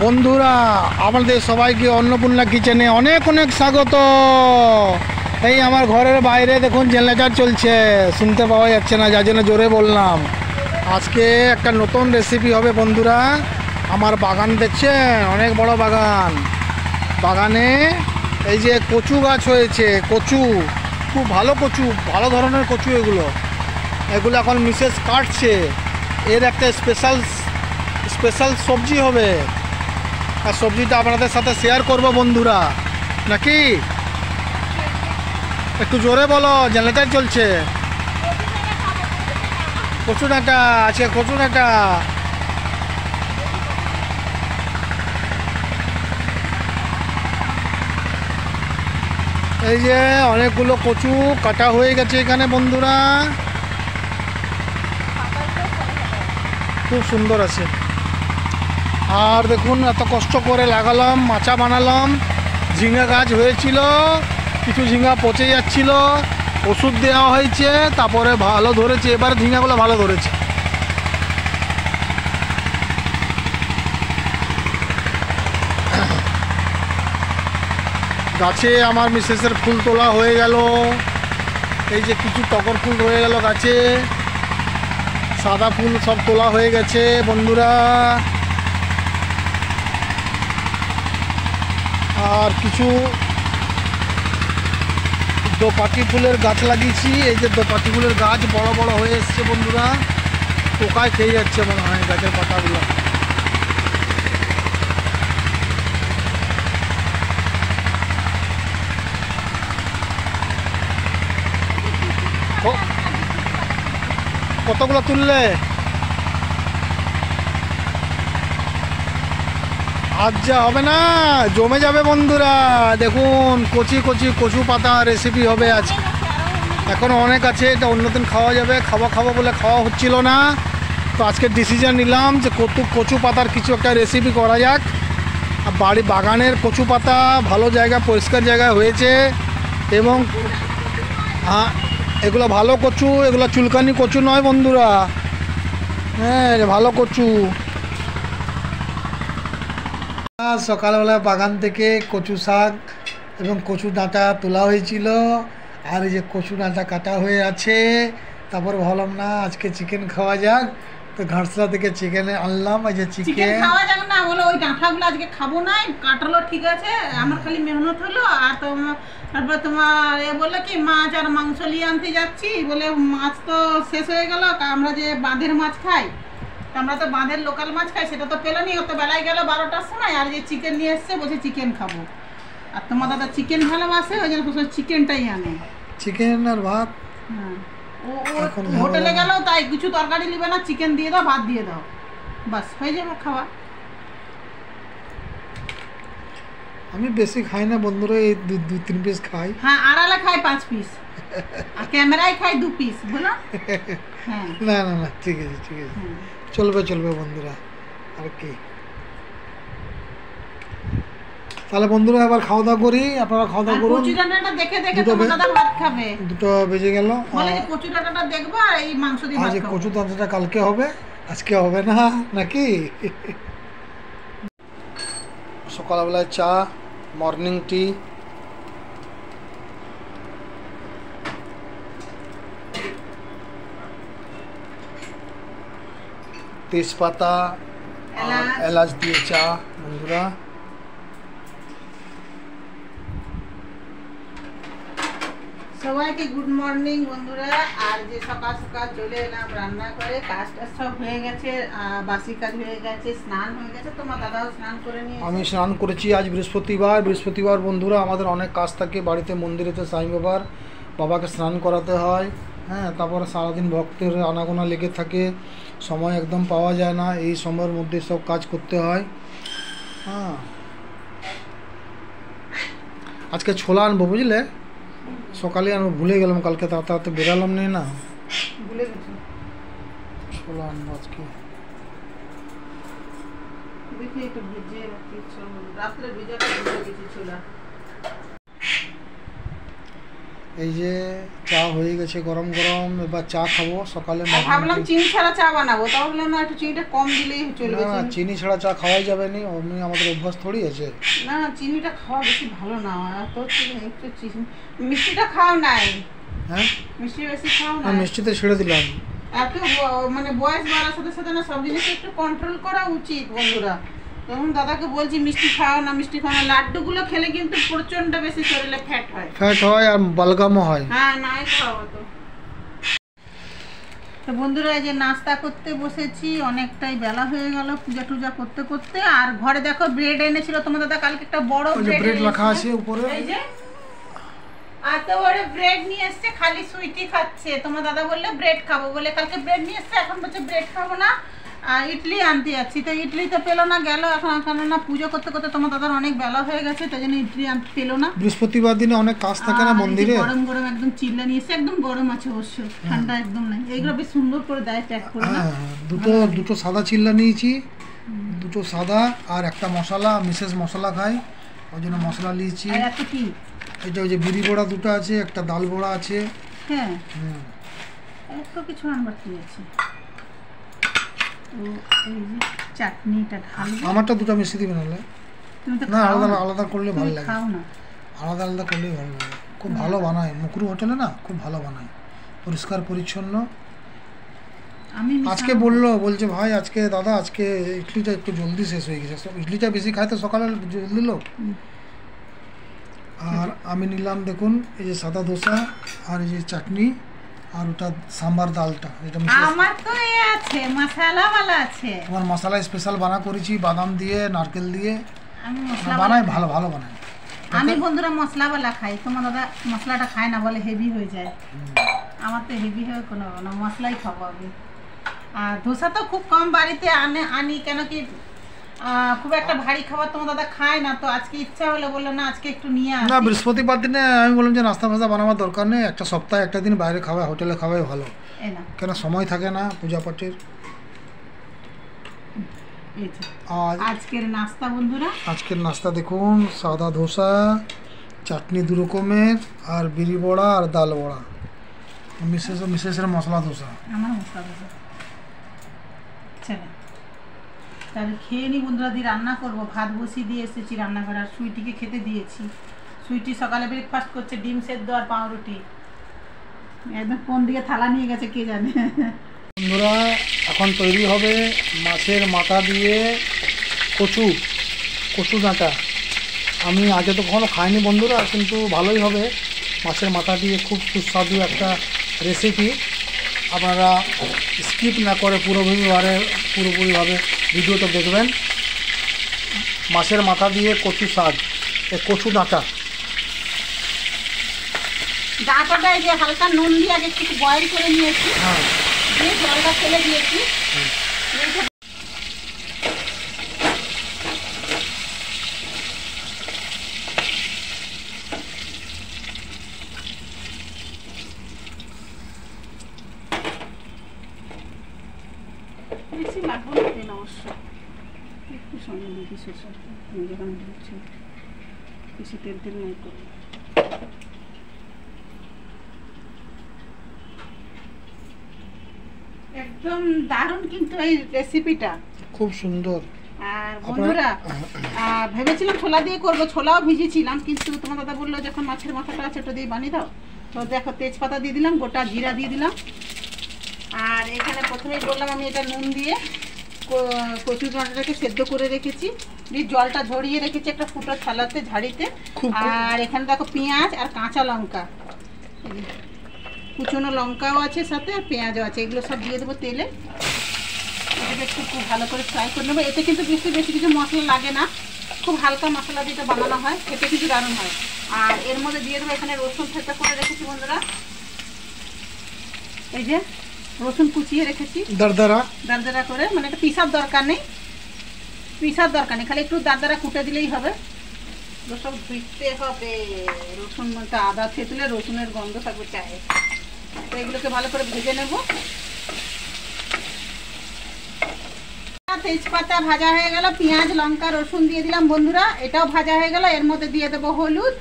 বন্ধুরা আমাদের সবাইকে অন্নপূর্ণা কিচেনে অনেক অনেক স্বাগত। এই আমার ঘরের বাইরে দেখুন জেনারেটর চলছে, শুনতে পাওয়া যাচ্ছে না, যার জন্য জোরে বললাম। আজকে একটা নতুন রেসিপি হবে বন্ধুরা। আমার বাগান দেখছেন, অনেক বড় বাগান। বাগানে এই যে কচু গাছ হয়েছে, কচু খুব ভালো কচু, ভালো ধরনের কচু। এগুলো এখন মিসেস কাটছে। এর একটা স্পেশাল সবজি হবে, আর সবজিটা আপনাদের সাথে শেয়ার করব বন্ধুরা, নাকি? একটু জোরে বলো, জেনারেটর চলছে। কচু ডাঁটা, আজকে কচু ডাঁটা। এই যে অনেকগুলো কচু কাটা হয়ে গেছে এখানে বন্ধুরা, খুব সুন্দর আছে। আর দেখুন এত কষ্ট করে লাগালাম, মাচা বানালাম। ঝিঙা গাছ হয়েছিল, কিছু ঝিঙা পচে যাচ্ছিল, ওষুধ দেওয়া হয়েছে, তারপরে ভালো ধরেছে। এবার ঝিঙাগুলো ভালো ধরেছে। গাছে আমার মিসেসের ফুল তোলা হয়ে গেল। এই যে কিছু টগর ফুল রয়ে গেল গাছে, সাদা ফুল সব তোলা হয়ে গেছে বন্ধুরা। আর কিছু দোপাটি ফুলের গাছ লাগিয়েছি। এই যে দোপাটি ফুলের গাছ বড় বড় হয়ে এসছে বন্ধুরা, পোকায় খেয়ে যাচ্ছে মনে হয় গাছের পাতাগুলো। কতগুলো তুললে? আজ যা হবে না, জমে যাবে বন্ধুরা। দেখুন কচি কচি কচু পাতা রেসিপি হবে আজ। এখন অনেক আছে, এটা অন্যদিন খাওয়া যাবে। খাবো বলে খাওয়া হচ্ছিল না, তো আজকে ডিসিশন নিলাম যে কচু পাতার কিছু একটা রেসিপি করা যাক। আর বাগানের কচু পাতা ভালো জায়গা, পরিষ্কার জায়গায় হয়েছে, এবং হ্যাঁ এগুলো ভালো কচু, এগুলো চুলকানি কচু নয় বন্ধুরা। হ্যাঁ ভালো কচু। সকালবেলা বাগান থেকে কচু শাক এবং কচু ডাঁটা তোলা হয়েছিল, আর এই যে কচু ডাঁটা কাটা হয়ে আছে। তারপর ভাবলাম না আজকে চিকেন খাওয়া যাক, তো ঘাটসলা থেকে চিকেন আনলাম। এই যে চিকেন খাওয়া যাক না, বলো ওই ডাঁটাগুলো আজকে খাবো না, কাটালো ঠিক আছে, আমার খালি মেহনত হলো। আর তারপর তোমার এ বললো কি মাছ আর মাংস নিয়ে আনতে যাচ্ছি, বলে মাছ তো শেষ হয়ে গেল। আমরা যে বাঁধের মাছ খাই, আমরা তো বাঁধের লোকাল মাছ খাই, সেটা তো পেলো নি, অত বেলায় গেল 12টার সময়। আর যে চিকেন নিয়ে এসছে, বলছে চিকেন খাবো। আর তোমার দাদা চিকেন ভালোবাসে, ওই জন্য চিকেনটাই আনে, চিকেন আর ভাত। হ্যাঁ ও হোটেলে গেল, তাই কিছু তরকারি নিবে না, চিকেন দিয়ে দাও, ভাত দিয়ে দাও, বাস হয়ে যাবে খাওয়া। আমি বেশি খাই না বন্ধুরা, এই 2-3 পিস খাই। হ্যাঁ আড়ালে খাই 5 পিস, আর ক্যামেরায় খাই 2 পিস, বলো। হ্যাঁ না ঠিক আছে চলবে বন্ধুরা। আর কি তাহলে বন্ধুরা এবার খাওয়া দাওয়া করি, আপনারা খাওয়া দাওয়া করুন। কচু ডাঁটাটা দেখে তোমার দাদা ভাত খাবে। 2টা বেজে গেল। বলে কচু ডাঁটাটা দেখবো, আর এই মাংস দিয়ে ভাত খাবো। কচু ডাঁটাটা কালকে হবে, আজকে হবে না, নাকি? সকালবেলায় চা, মর্নিং টি। তেজপাতা আর এলাচ দিয়ে চা বন্ধুরা। সবাইকে গুড মর্নিং বন্ধুরা। আর যে সকাল সকাল চলে এলাম রান্না করে, কাজটা সব হয়ে গেছে, বাসি কাজ হয়ে গেছে, স্নান হয়ে গেছে। তোমার দাদাও স্নান করে নিয়ে, আমি স্নান করেছি। আজ বৃহস্পতিবার বন্ধুরা, আমাদের অনেক কাজ থাকে বাড়িতে। মন্দিরেতে সাই বাবাকে স্নান করাতে হয়। হ্যাঁ তারপরে সারাদিন ভক্তের আনাগোনা লেগে থাকে, সময় একদম পাওয়া যায় না। এই সময়ের মধ্যে সব কাজ করতে হয়। হ্যাঁ আজকে ছোলা আনবো, বুঝলে? সকালে আমি ভুলে গেলাম, কালকে তাড়াতাড়ি বেরালাম না, ভুলে গেছি। ছোলা আনবো আজকে। দেখি একটু ভিজিয়ে রাত্রে ভিজা করে গেছি ছোলা। এই যে চা হয়ে গেছে গরম গরম, এবার চা খাবো সকালে। ভাবলাম চিনি ছাড়া চা বানাবো, তাও বললাম না, একটু চিনিটা কম দিলেই চলবে। না চিনি ছাড়া চা খাওয়াই যাবে না, অমনি আমাদের অভ্যাস থোড়ি আছে। না চিনিটা খাওয়া বেশি ভালো না, তো একটু মিষ্টিটা খাও নাই। হ্যাঁ মিষ্টি বেশি খাও না। মিষ্টিতে ছেড়ে দিলাম। এত মানে বয়স বাড়ার সাথে সাথে না সব জিনিস একটু কন্ট্রোল করা উচিত বন্ধুরা। তখন দাদাকে বলছি মিষ্টি খাও না, মিষ্টি খাও না। লাড্ডুগুলো খেলে কিন্তু প্রচন্ড বেশি শরীরে ফ্যাট হয়, আর বালগামও হয়। হ্যাঁ নাই খাওয়া তো। তো বন্ধুরা এই যে নাস্তা করতে বসেছি, অনেকটাই বেলা হয়ে গেল পূজা টুজা করতে করতে। আর ঘরে দেখো ব্রেড এনেছিল তোমার দাদা কালকে, একটা বড় ব্রেড রাখা আছে উপরে। এই যে এত বড় ব্রেড নিয়ে এসছে, খালি সুইটি খাচ্ছে। তোমার দাদা বললে ব্রেড খাবো বলে কালকে ব্রেড নিয়ে এসছে, এখন বলছে ব্রেড খাবো না, ইডলি আনতে যাচ্ছি। তো ইডলি তো পেলো না, গেল এখন, কেননা পুজো করতে করতে তোমার দাদার অনেক বেলা হয়ে গেছে, তাই জন্য ইডলি আনতে পেলো না। বৃহস্পতিবার দিনে অনেক কাজ থাকে না মন্দিরে। গরম গরম একদম চিল্লা নিয়ে এসে, একদম গরম আছে অবশ্য, ঠান্ডা একদম নাই। এইগুলো বেশ সুন্দর করে দেয় প্যাক করে। দুটো সাদা চিল্লা নিয়েছি, দুটো সাদা আর একটা মশলা, মিসেস মশলা খায় ওই জন্য মশলা নিয়েছি। আর এত কি এটা ওই যে বিড়ি বড়া দুটো আছে, একটা ডাল বড়া আছে। হ্যাঁ এত কিছু আনবার কি আছে। চাটনিটা ঢালবো। আমারটা দুটো মিশিয়ে দিবেন হলে। না আলাদা আলাদা করলে ভালো লাগে, খাও না আলাদা আলাদা করলেই ভালো লাগে। খুব ভালো বানায় মুকুরু হোটেলে না, খুব ভালো বানায়, পরিষ্কার পরিচ্ছন্ন। আমি আজকে বলছে ভাই আজকে দাদা আজকে ইডলিটা একটু জলদি শেষ হয়ে গেছে। ইডলিটা বেশি খায় তো সকালে জলদি লোক। আর আমি নিলাম দেখুন এই যে সাদা ধোসা আর এই যে চাটনি আর ওটা সাম্বার ডালটা, এটা আমার তো এই আছে মশলাওয়ালা আছে। আমার মশলা স্পেশাল বানা করেছি বাদাম দিয়ে নারকেল দিয়ে। আমি মশলা বানাই ভালো ভালো বানাই। আমি বন্ধুরা মশলাওয়ালা খাই, তোমার দাদা মশলাটা খায় না, বলে হেভি হয়ে যায়। আমার তো হেভি হয়ে কোনো না, মশলাই খাবো আমি। আর ধোসা তো খুব কম বাড়িতে আনি, কেন কি খুব একটা ভারী খাবার তোমার দাদা খায় না। তো আজকে ইচ্ছা হলো, বললো না আজকে একটু নিয়ে আসি। না বৃহস্পতিবার দিনে আমি বললাম যে নাস্তা ফাস্তা বানাবার দরকার নেই, একটা সপ্তাহে একটা দিন বাইরে খাওয়া, হোটেলে খাওয়াই ভালো, কেন সময় থাকে না পূজা পাঠের। আজকের নাস্তা বন্ধুরা, আজকের নাস্তা দেখুন সাদা ধোসা, চাটনি দু রকমের আর বিড়ি বড়া আর ডাল বড়া, মিসেসের মশলা ধোসা। আমার মশলা ধোসা চলো তাহলে খেয়ে নি বন্ধুরা। দিয়ে রান্না করবো, ভাত বসিয়ে দিয়ে এসেছি রান্নাঘরে, আর সুইটিকে খেতে দিয়েছি। সুইটি সকালে ব্রেকফাস্ট করছে ডিম সেদ্ধ আর পাউরুটি। একদম কোন দিকে থালা নিয়ে গেছে কে জানে। বন্ধুরা এখন তৈরি হবে মাছের মাথা দিয়ে কচু ডাঁটা। আমি আগে তো কখনো খাইনি বন্ধুরা, কিন্তু ভালোই হবে। মাছের মাথা দিয়ে খুব সুস্বাদু একটা রেসিপি। আপনারা স্কিপ না করে পুরোপুরিভাবে ভিডিওটা দেখবেন। মাছের মাথা দিয়ে কচু শাক, কচু ডাঁটা। ডাঁটাটা এই যে হালকা নুন দিয়ে আগে একটু বয়েল করে নিয়েছি, হ্যাঁ দিয়ে জলটা ফেলে দিয়েছি। বেশি লাগবে না তেল অবশ্য, একটু সঙ্গে দিদি শ্বশুর যখন ঢুকছে বেশি তেল নাই করবো। একদম দারুণ কিন্তু এই রেসিপিটা, খুব সুন্দর। আর বন্ধুরা ভেবেছিলাম ছোলা দিয়ে করবো, ছোলাও ভিজিয়েছিলাম, কিন্তু তোমার দাদা বললো যখন মাছের মাথাটা আছে ওটা দিয়ে বানিয়ে দাও। তো দেখো তেজপাতা দিয়ে দিলাম, গোটা জিরা দিয়ে দিলাম। আর এখানে প্রথমেই বললাম আমি এটা নুন দিয়ে কচু ডাঁটাটাকে সেদ্ধ করে রেখেছি, দিয়ে জলটা ঝরিয়ে রেখেছি একটা ফুটো থালাতে ঝাড়িতে। আর এখানে দেখো পেঁয়াজ আর কাঁচা লঙ্কা, কুচনো লঙ্কাও আছে সাথে, আর পেঁয়াজও আছে, এগুলো সব দিয়ে দেবো তেলে। এটাকে একটু খুব ভালো করে ফ্রাই করে নেবো। এতে কিন্তু বেশি কিছু মশলা লাগে না, খুব হালকা মশলা দিয়ে বানানো হয়, খেতে কিন্তু দারুণ হয়। আর এর মধ্যে দিয়ে দেবো এখানে রসুন থেঁচা করে রেখেছি বন্ধুরা, এই যে রসুন কুচিয়ে রেখেছি দারদারা করে, মানে এটা পিসার দরকার নেই, খালি একটু দারদারা কুটে দিলেই হবে। সব ধুইতে হবে, রসুন মধ্যে আদা থেতলে রসুনের গন্ধ থাকবে চায়ে। তো এগুলোকে ভালো করে ভেজে নেব। তেজপাতা ভাজা হয়ে গেল, পেঁয়াজ লঙ্কা রসুন দিয়ে দিলাম বন্ধুরা, এটাও ভাজা হয়ে গেল। এর মধ্যে দিয়ে দেবো হলুদ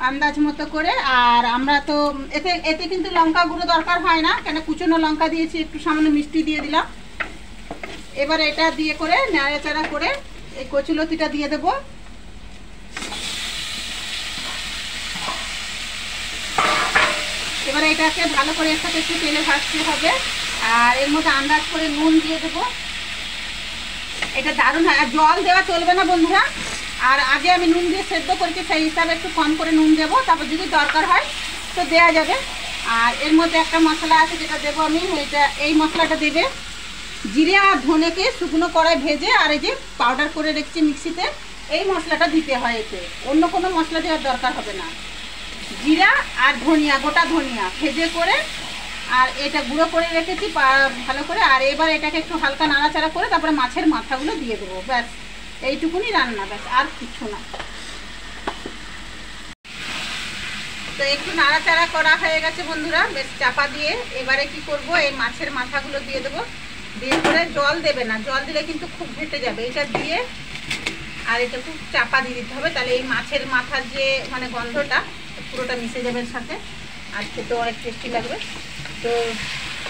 আন্দাজ মতো করে। আর আমরা তো এতে এতে কিন্তু লঙ্কা গুঁড়ো দরকার হয় না, কেন কুচনো লঙ্কা দিয়েছি, একটু সামান্য মিষ্টি দিয়ে দিলাম। এবার এটা দিয়ে করে নাড়াচাড়া করে এই কচুলতিটা দিয়ে দেবো। এবার এটাকে ভালো করে এর সাথে একটু তেলে ভাজতে হবে। আর এর মধ্যে আন্দাজ করে নুন দিয়ে দেবো। এটা দারুণ হয়। আর জল দেওয়া চলবে না বন্ধুরা। আর আগে আমি নুন দিয়ে সেদ্ধ করেছি, সেই হিসাবে একটু কম করে নুন দেবো, তারপর যদি দরকার হয় তো দেওয়া যাবে। আর এর মধ্যে একটা মশলা আছে যেটা দেবো আমি, এই মশলাটা দেবে জিরে আর ধনেকে শুকনো কড়াই ভেজে আর এই যে পাউডার করে রেখেছি মিক্সিতে, এই মশলাটা দিতে হয়। এতে অন্য কোনো মশলা দেওয়ার দরকার হবে না। জিরা আর ধনিয়া, গোটা ধনিয়া ভেজে করে আর এটা গুঁড়ো করে রেখেছি ভালো করে। আর এবার এটাকে একটু হালকা নাড়াচাড়া করে তারপরে মাছের মাথাগুলো দিয়ে দেবো। ব্যাস এইটুকুনি রান্না, ব্যাস আর কিছু না। তো একটু নাড়াচাড়া করা হয়ে গেছে বন্ধুরা, বেশ চাপা দিয়ে এবারে কি করব, এই মাছের মাথাগুলো দিয়ে দেবো। দিয়ে করে জল দেবে না, জল দিলে কিন্তু খুব ঘেটে যাবে। এটা দিয়ে আর এটা খুব চাপা দিয়ে দিতে হবে, তাহলে এই মাছের মাথার যে মানে গন্ধটা পুরোটা মিশে যাবে এর সাথে, আর খেতে অনেক টেস্টি লাগবে। তো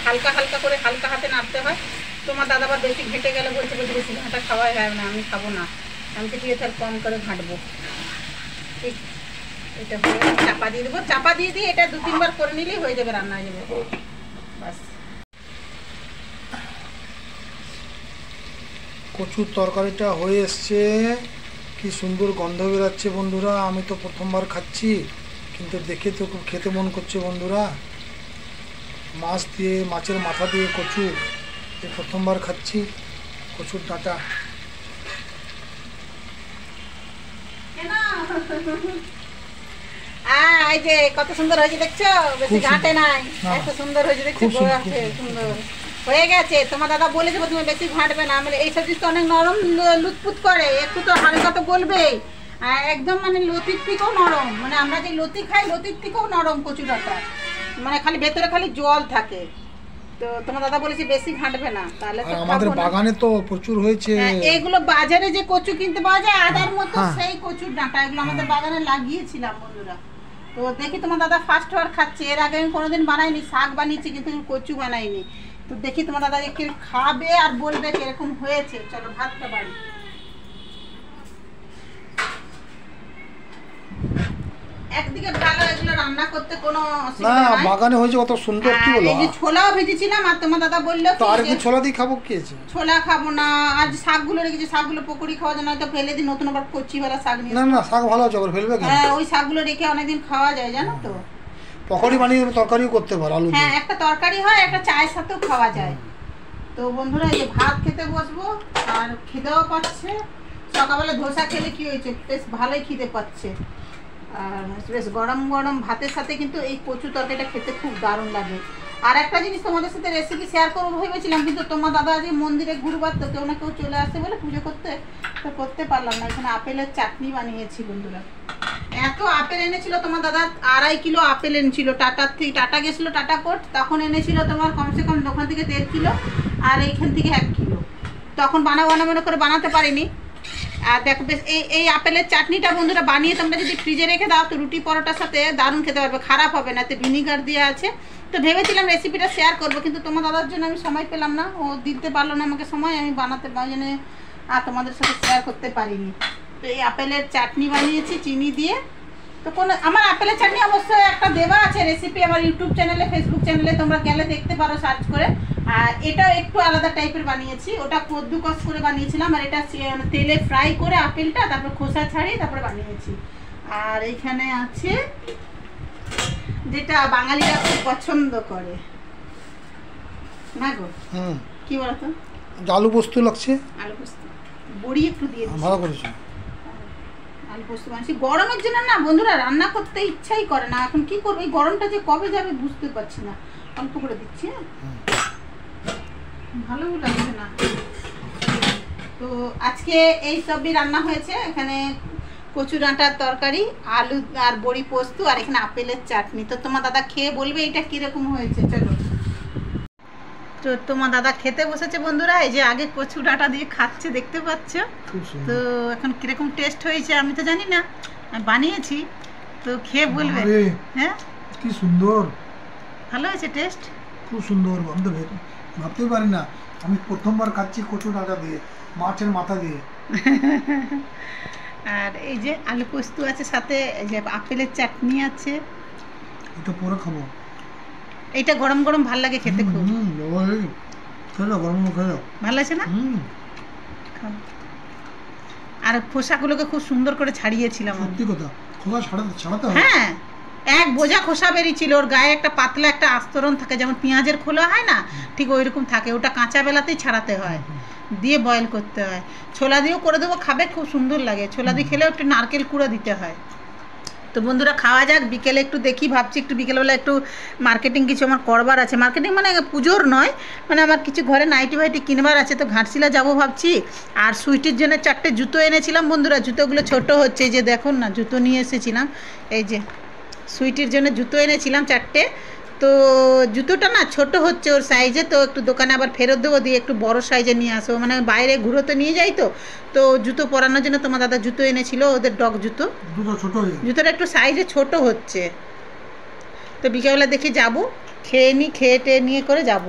হালকা হালকা করে হালকা হাতে নাড়তে হয়। তোমার দাদা আবার বেশি ঘেটে গেলে বলছে বেশি ঘাঁটা খাওয়াই হয় না, আমি খাবো না, আমি তো দিয়ে তাহলে কম করে ঘাঁটবো। ঠিক এটা চাপা দিয়ে দেবো। চাপা দিয়ে দিয়ে এটা 2-3 বার করে নিলেই হয়ে যাবে, রান্না হয়ে যাবে। বাস কচুর তরকারিটা হয়ে এসছে, কি সুন্দর গন্ধ বেরাচ্ছে বন্ধুরা। আমি তো প্রথমবার খাচ্ছি, কিন্তু দেখে তো খুব খেতে মন করছে বন্ধুরা। মাছ দিয়ে, মাছের মাথা দিয়ে কচু, এই প্রথমবার খাচ্ছি কচুর ডাঁটা। এই যে কত সুন্দর হয়েছে দেখছো, বেশি ঘাটে নাই, এত সুন্দর হয়েছে দেখছো, সুন্দর হয়ে গেছে। তোমার দাদা বলে দেবো তুমি বেশি ঘাঁটবে না, মানে এই সবজি তো অনেক নরম লুৎপুত করে, একটু তো হালকা তো বলবেই। একদম মানে লতির থেকেও নরম, মানে আমরা যে লতি খাই লতির থেকেও নরম কচু ডাঁটা, মানে খালি ভেতরে খালি জল থাকে। তো তোমার দাদা বলেছে বেশি ঘাঁটবে না, তাহলে তো আমাদের বাগানে তো প্রচুর হয়েছে। এগুলো বাজারে যে কচু কিনতে পাওয়া যায় আদার মতো, সেই কচুর ডাঁটা, এগুলো আমাদের বাগানে লাগিয়েছিলাম বন্ধুরা। তো দেখি তোমার দাদা ফার্স্ট বার খাচ্ছে, এর আগে আমি কোনোদিন বানাইনি, শাক বানিয়েছি কিন্তু কচু বানাইনি। তো দেখি তোমার দাদা কে খাবে আর বলবে কিরকম হয়েছে। চলো ভাতটা বাড়ি। একদিকে ভালো, এগুলো রান্না করতে কোনো অসুবিধা না, নাই। বাগানে হয়েছে কত সুন্দর, কি বলো। এই যে ছোলাও ভেজেছিলাম, আর তোমার দাদা বললো তো আর কি ছোলা দিয়ে খাবো, কি আছে? ছোলা খাবো না, আজ শাকগুলো রেখেছি, শাকগুলো পকোড়ি খাওয়া যায় না, তো ফেলে দিই, নতুন আবার কচিওয়ালা শাক নিয়ে। না না, শাক ভালো আছে, আবার ফেলবে কেন? হ্যাঁ, ওই শাকগুলো রেখে অনেকদিন খাওয়া যায় জানো তো। পকোড়ি বানিয়ে তরকারিও করতে পারো আলু দিয়ে। হ্যাঁ, একটা তরকারি হয়, একটা চায়ের সাথেও খাওয়া যায়। তো বন্ধুরা এই যে ভাত খেতে বসবো, আর খিদেও পাচ্ছে। সকালবেলা ধোসা খেলে কি হয়েছে, বেশ ভালোই খিদে পাচ্ছে। আর বেশ গরম গরম ভাতের সাথে কিন্তু এই কচু তরকারিটা খেতে খুব দারুণ লাগে। আর একটা জিনিস তোমাদের সাথে রেসিপি শেয়ার করবো ভেবেছিলাম, কিন্তু তোমার দাদা আজ মন্দিরে গুরুবার, তো কেউ না কেউ চলে আসছে বলে পুজো করতে, তো করতে পারলাম না। এখানে আপেলের চাটনি বানিয়েছি বন্ধুরা। এত আপেল এনেছিল তোমার দাদা, 2.5 কিলো আপেল এনেছিল। টাটা গেছিল, টাটা কোট, তখন এনেছিল তোমার কমসে কম দোকান থেকে 1.5 কিলো, আর এইখান থেকে 1 কিলো। তখন মনে করে বানাতে পারিনি। আর দেখো বেশ এই আপেলের চাটনিটা বন্ধুরা বানিয়ে তোমরা যদি ফ্রিজে রেখে দাও তো রুটি পরোটার সাথে দারুণ খেতে পারবে, খারাপ হবে না। এতে ভিনিগার দেওয়া আছে। তো ভেবেছিলাম রেসিপিটা শেয়ার করবো, কিন্তু তোমার দাদার জন্য আমি সময় পেলাম না, ও দিতে পারলো না আমাকে সময়, আমি বানাতে জন্য আর তোমাদের সাথে শেয়ার করতে পারিনি। তো এই আপেলের চাটনি বানিয়েছি চিনি দিয়ে। তো কোনো আমার আপেলের চাটনি অবশ্যই একটা দেওয়া আছে রেসিপি আমার ইউটিউব চ্যানেলে, ফেসবুক চ্যানেলে, তোমরা গেলে দেখতে পারো সার্চ করে। আর এটাও একটু আলাদা টাইপের বানিয়েছি, ওটা কদ্দুকস করে বানিয়েছিলাম, আর এটা তেলে ফ্রাই করে আপেলটা, তারপর খোসা ছাড়িয়ে তারপরে বানিয়েছি। আর এইখানে আছে যেটা বাঙালিরা খুব পছন্দ করে না গো, কি বলতো, আলু পোস্ত লাগছে, আলু পোস্ত, বড়ি একটু দিয়ে দিচ্ছি, ভালো করেছো। আলু পোস্ত বানিয়েছি গরমের জন্য না বন্ধুরা, রান্না করতে ইচ্ছাই করে না। এখন কি করবো, এই গরমটা যে কবে যাবে বুঝতে পারছি না। অল্প করে দিচ্ছি, ভালো লাগছে না। তো আজকে এই সবই রান্না হয়েছে। এখানে কচু ডাঁটার তরকারি, আলু আর বড়ি পোস্ত, আর এখানে আপেলের চাটনি। তো তোমার দাদা খেয়ে বলবে এটা কিরকম হয়েছে। চলো, তো তোমার দাদা খেতে বসেছে বন্ধুরা। এই যে আগে কচু ডাঁটা দিয়ে খাচ্ছে, দেখতে পাচ্ছ। তো এখন কিরকম টেস্ট হয়েছে আমি তো জানি না, আমি বানিয়েছি। তো খেয়ে বলবে। আরে হ্যাঁ কি সুন্দর, ভালো হয়েছে টেস্ট। খুব সুন্দর। আমি তো ভাবতেই পারি না আমি প্রথমবার খাচ্ছি কচু ডাঁটা দিয়ে, মাছের মাথা দিয়ে। আর এই যে আলু পোস্ত আছে, সাথে এই যে আপেলের চাটনি আছে। এটা পরে খাবো। এইটা গরম গরম ভাল লাগে খেতে খুব। খেলো গরম খেলো, ভালো আছে না? খাও। আর খোসাগুলোকে খুব সুন্দর করে ছাড়িয়েছিলাম আমি। সত্যি কথা, খোসা ছাড়াতে হবে। হ্যাঁ, এক বোঝা খোসা বেরিয়েছিল। ওর গায়ে একটা পাতলা একটা আস্তরণ থাকে, যেমন পেঁয়াজের খোলা হয় না, ঠিক ওই রকম থাকে। ওটা কাঁচা বেলাতেই ছাড়াতে হয়, দিয়ে বয়েল করতে হয়। ছোলা দিয়েও করে দেবো, খাবে, খুব সুন্দর লাগে। ছোলা দিয়ে খেলেও একটু নারকেল কুড়া দিতে হয়। তো বন্ধুরা খাওয়া যাক। বিকেলে একটু দেখি, ভাবছি একটু বিকেলবেলা একটু মার্কেটিং কিছু আমার করবার আছে। মার্কেটিং মানে পুজোর নয়, মানে আমার কিছু ঘরে নাইটি ফাইটি কিনবার আছে। তো ঘাটশিলা যাবো ভাবছি। আর সুইটির জন্য 4টে জুতো এনেছিলাম বন্ধুরা। জুতোগুলো ছোট হচ্ছে, এই যে দেখুন না, জুতো নিয়ে এসেছিলাম। এই যে সুইটির জন্য জুতো এনেছিলাম 4টে। তো জুতোটা না ছোট হচ্ছে ওর সাইজে, তো একটু দোকানে আবার ফেরত দেবো, দিয়ে একটু বড় সাইজে নিয়ে আসবো। মানে বাইরে ঘুরোতে নিয়ে যাই, তো জুতো পরানোর জন্য তোমার দাদা জুতো এনেছিল, ওদের ডগ জুতো। জুতোটা একটু সাইজে ছোট হচ্ছে। তো বিকেলবেলা দেখি যাব, খেয়ে নিয়ে করে যাব।